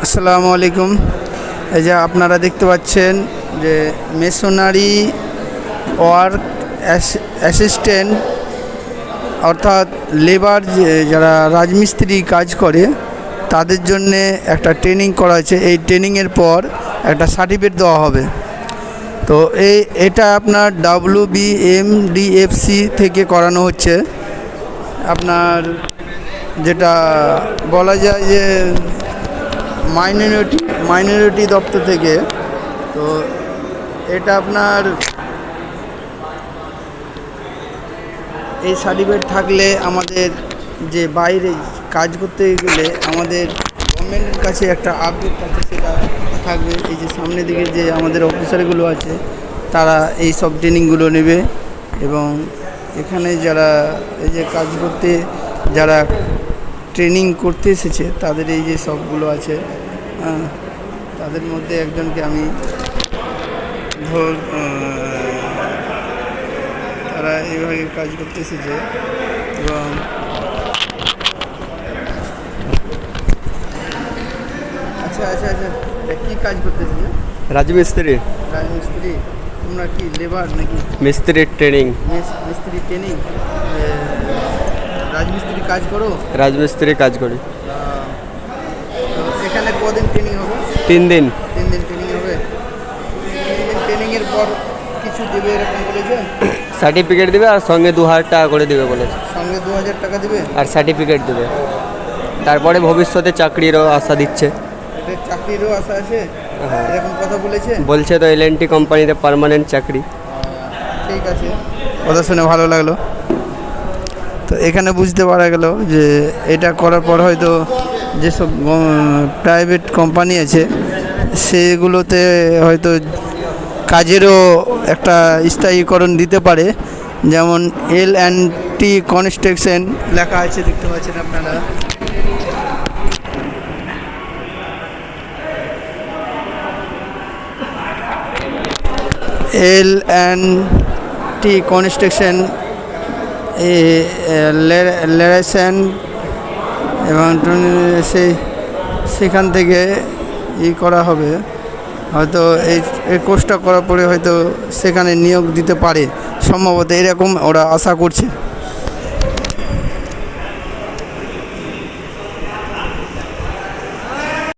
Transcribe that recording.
আসসালামু আলাইকুম। এই যে আপনারা দেখতে পাচ্ছেন যে মেসোনারি ওয়ার্ক অ্যাসিস্ট্যান্ট অর্থাৎ লেবার যারা রাজমিস্ত্রি কাজ করে তাদের জন্যে একটা ট্রেনিং করা হয়েছে। এই ট্রেনিংয়ের পর একটা সার্টিফিকেট দেওয়া হবে। তো এটা আপনার WBMDFC থেকে করানো হচ্ছে। আপনার যেটা বলা যায় যে মাইনরিটি দপ্তর থেকে। তো এটা আপনার এই সার্টিফিকেট থাকলে আমাদের যে বাইরে কাজ করতে গেলে আমাদের গভর্নমেন্টের কাছে একটা আপডেট আছে, সেটা থাকবে। এই যে সামনের দিকে যে আমাদের অফিসারগুলো আছে তারা এই সব ট্রেনিংগুলো নেবে, এবং এখানে যারা এই যে কাজ করতে যারা ট্রেনিং করতে এসেছে তাদের এই যে সবগুলো আছে, তাদের মধ্যে একজনকে আমি তারা এইভাবে কাজ করতে এসেছে। এবং আচ্ছা আচ্ছা আচ্ছা, কী কাজ করতে এসেছে? রাজমিস্ত্রি। রাজমিস্ত্রি? তোমরা কি লেবার নাকি? মিস্ত্রির ট্রেনিং। মিস্ত্রি ট্রেনিং? রাজমিস্ত্রি কাজ করো? রাজমিস্ত্রি কাজ করি। এখানে কদিন ট্রেনিং হবে? 3 দিন। 3 দিন ট্রেনিং হবে। 3 দিন ট্রেনিংয়ের পর কিছু দেবে এরকম বলেছে? সার্টিফিকেট দেবে আর সঙ্গে 2000 টাকা করে দেবে বলেছে। সঙ্গে 2000 টাকা দেবে আর সার্টিফিকেট দেবে। তারপরে ভবিষ্যতে চাকরিরও আশা দিচ্ছে। চাকরিরও আশা আছে এরকম কথা বলেছে? বলছে তো L&T কোম্পানিতে পার্মানেন্ট চাকরি। ঠিক আছে, কথা শুনে ভালো লাগলো। তো এখানে বুঝতে পারা গেল যে এটা করার পর হয়তো যেসব প্রাইভেট কোম্পানি আছে সেগুলোতে হয়তো কাজেরও একটা স্থায়ীকরণ দিতে পারে। যেমন L&T কনস্ট্রাকশন লেখা আছে, দেখতে পাচ্ছেন আপনারা। L&T কনস্ট্রাকশন লেরেশন, এবং সেখান থেকে করা হবে। হয়তো এই কোর্সটা করার পরে হয়তো সেখানে নিয়োগ দিতে পারে সম্ভবত, এরকম ওরা আশা করছে।